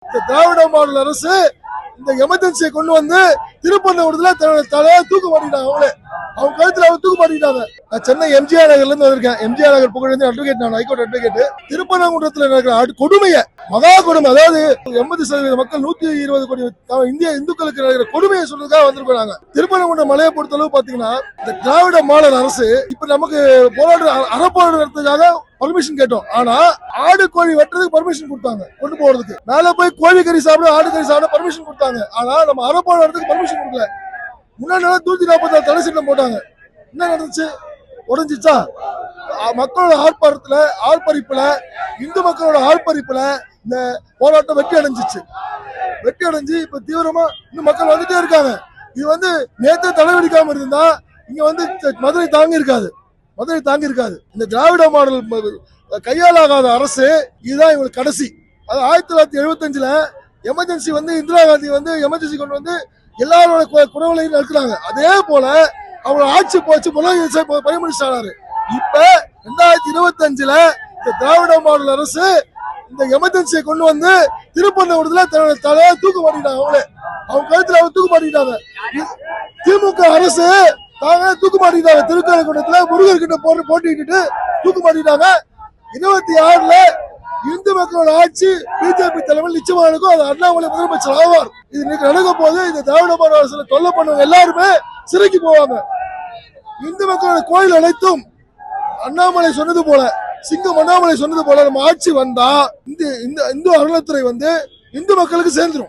இந்த திராவிட மாடல் அரசு இந்த எமர்ஜென்சியை கொண்டு வந்து திருப்பண்ணூர்ல தலையா தூக்கு மாட்டிட்டாங்க. அவங்க கழுத்துல தூக்கு மாட்டிட்டாங்க. நான் சென்னை எம்ஜிஆர் நகர்ல இருந்து வந்திருக்கேன். எம்ஜிஆர் நகர் புகழ் அட்வொகேட், நான் ஹைகோர்ட் அட்வொகேட். திருப்பண்ணகுன்றத்தில் நடக்கிற கொடுமையை, மகா கொடுமை, அதாவது 80% மக்கள் 120 கோடி இந்திய இந்துக்களுக்கு நடக்கிற கொடுமையை சொல்றதுக்காக வந்திருக்காங்க. திருப்பண்ணகுன்றம் மலையை பொறுத்தளவு பாத்தீங்கன்னா இந்த திராவிட மாடல் அரசு இப்ப நமக்கு அறப்போராட்டம் நடத்துறதுக்காக பர்மிஷன் கேட்டோம். ஆனா ஆடு கோழி வெட்டுறதுக்கு பர்மிஷன் கொடுத்தாங்க. கொண்டு போறதுக்கு மேல போய் கோழி கறி சாப்பிட, ஆடு கறி சாப்பிட பர்மிஷன் கொடுத்தாங்க. ஆனா நம்ம அறப்போராட்டத்துக்கு பர்மிஷன் கொடுக்கல. முன்னாடி 144 தடை சட்டம் போட்டாங்க. என்ன நடந்துச்சு? உடஞ்சிச்சா? மக்களோட ஆர்ப்பரிப்புல இந்து மக்களோட ஆர்ப்பரிப்புல இந்த போராட்டம் வெற்றி அடைஞ்சு இப்ப தீவிரமா இன்னும் மக்கள் வந்துட்டே இருக்காங்க. இது வந்து நேற்று தலைவலிக்காம இருந்தா இங்க வந்து மதுரை தாங்கி இருக்காது. இந்த திராவிட மாடல் கையாலாகாத அரசு இதுதான் இவங்களுக்கு கடைசி. அது 1975ல எமர்ஜென்சி வந்து இந்திரா காந்தி வந்து எமர்ஜென்சி கொண்டு வந்து எல்லாரோட குறவுகளையும் நடக்கிறாங்க. அதே போல அவங்க ஆட்சி போச்சு, பயமுடிச்சாரு. இப்ப 2025ல இந்த திராவிட மாடல் அரசு இந்த எமர்ஜென்சியை கொண்டு வந்து திருப்பண்ணூர்ல தலையா தூக்கு மாட்டிட்டாங்க. அவங்க கழுத்துல தூக்கு மாட்டிட்டாங்க. திமுக அரசு தூக்கு மாட்டிட்டாங்க. திருக்கழுக்குன்றத்துல முருகர் கிட்ட போட்டிட்டு தூக்கு மாட்டிட்டாங்க. 26ல இந்து மக்களோட ஆட்சி பிஜேபி தலைமையில் நிச்சயமா இருக்கும். அது அண்ணாமலை முதலமைச்சர் ஆவார். இது நடக்க போது இந்த திராவிட மாடல் அரசு தொல்லை பண்ணுவாங்க. எல்லாருமே சிறைக்கு போவாங்க. இந்து மக்களோட கோயில் அனைத்தும் அண்ணாமலை சொன்னது போல, சிங்கம் அண்ணாமலை சொன்னது போல நம்ம ஆட்சி வந்தா இந்த இந்து அறநிலைத்துறை வந்து இந்து மக்களுக்கு சேர்ந்துடும்.